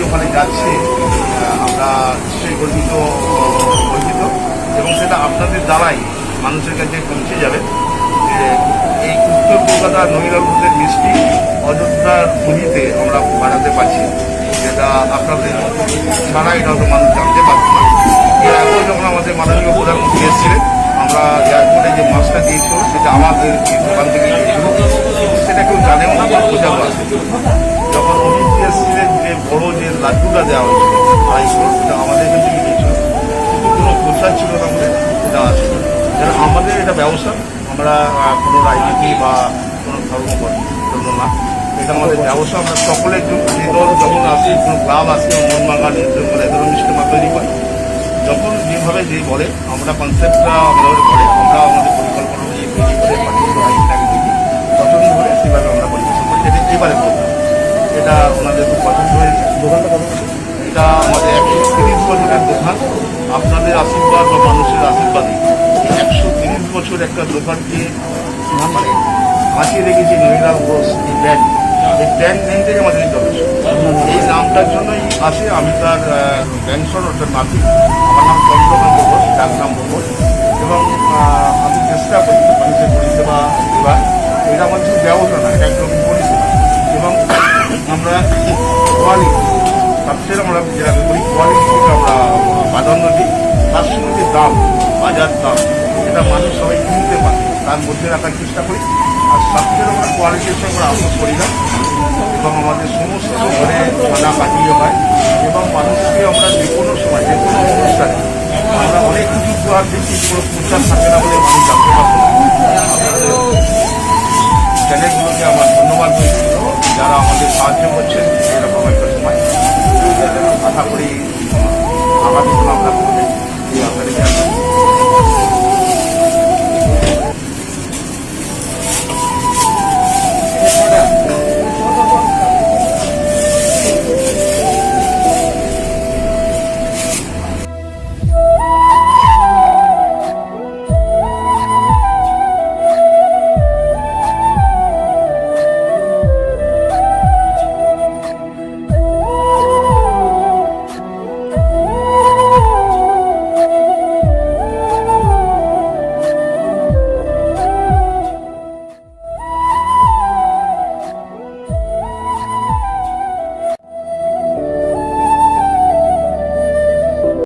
ওখানে যাচ্ছে আমরা সেই গর্বিত এবং সেটা আপনাদের দ্বারাই মানুষের কাছে পৌঁছে যাবে যে এই উত্তর কলকাতা নৈরালদের মিষ্টি অযোধ্যার ভূমিতে আমরা বানাতে পারছি, যেটা আপনাদের ছাড়া এটা হয়তো মানুষ জানতে পারত না। এর আগেও যখন আমাদের মাননীয় প্রধানমন্ত্রী এসেছিলেন, আমরা এয়ারপোর্টে যে মাছটা দিয়েছিল সেটা আমাদের দোকান থেকে দিয়েছিল, সেটা কেউ জানেও না বা বোঝাও আছে। যখন অমিত এসেছিলেন যে বড় যে লাড্ডুটা দেওয়া হয়েছিল 250, সেটা আমাদের এখান থেকে দিয়েছিল, কিন্তু কোনো প্রচার ছিল না বলে সেটা আছে। যেন আমাদের এটা ব্যবসা, আমরা কোনো রাজনীতি বা কোনো ধর্ম না, এটা আমাদের ব্যবসা। আমরা সকলের জন্য যে দল যখন আসি, কোনো ক্লাব আসে, মোহনবাগান এদের মিষ্টি মাছ তৈরি করি, যখন যেভাবে যে বলে আমরা কনসেপ্টটা আমাদের বলে, আমরা আমাদের পরিকল্পনা নিয়ে তৈরি করে পাঠিয়ে দেখি পছন্দ হলে সেভাবে আমরা পরিবেশন করি। এটা এবারে বলতাম এটা ওনাদের খুব পছন্দ হয়েছে। দোকানটা কত? এটা আমাদের 130 বছরের দোকান। আপনাদের আশীর্বাদ বা মানুষের আশীর্বাদে 130 বছর একটা দোকানকে মানে বাঁচিয়ে রেখেছি নৈরাল ঘোষ। এই ব্র্যান্ড, এই ব্র্যান্ড নেমটাই আমাদের যথেষ্ট। এই নামটার জন্যই আসে। আমি তার ব্যাংশন, ওটার মালিক। আমার নাম চন্দ্রকান্ত ঘোষ, ডাক নাম ঘোষ, এবং আমি চেষ্টা করি মানুষের পরিষেবা দেওয়ার। এটা আমার শুধু ব্যবসা না, এটা একদম পরিষেবা। এবং আমরা কোয়ালিটি সবচেয়ে আমরা যেটা করি, কোয়ালিটিকে আমরা প্রাধান্য দিই। তার সঙ্গে যে দাম, বাজার দাম, এটা মানুষ সবাই কিনতে পারে, তার মধ্যে রাখার চেষ্টা করি। আর সবচেয়ে আমরা কোয়ালিটির সঙ্গে আমরা আপোষ করি না, এবং আমাদের সমস্ত ঘরে খানা পাঠিয়ে হয়, এবং মানুষকে আমরা যে কোনো সময় যে কোনো অনুষ্ঠানে আমরা অনেক কিছু উপহার দিচ্ছি, কোনো প্রচার থাকে না বলে মানুষ জানতে পারবো না। আপনাদের চ্যানেলগুলোকে আমার ধন্যবাদ দিচ্ছি, যারা আমাদের সাহায্য করছেন এরকম একটা সময়। আশা করি আগামী দিন আমরা করবেন এই আপনাদের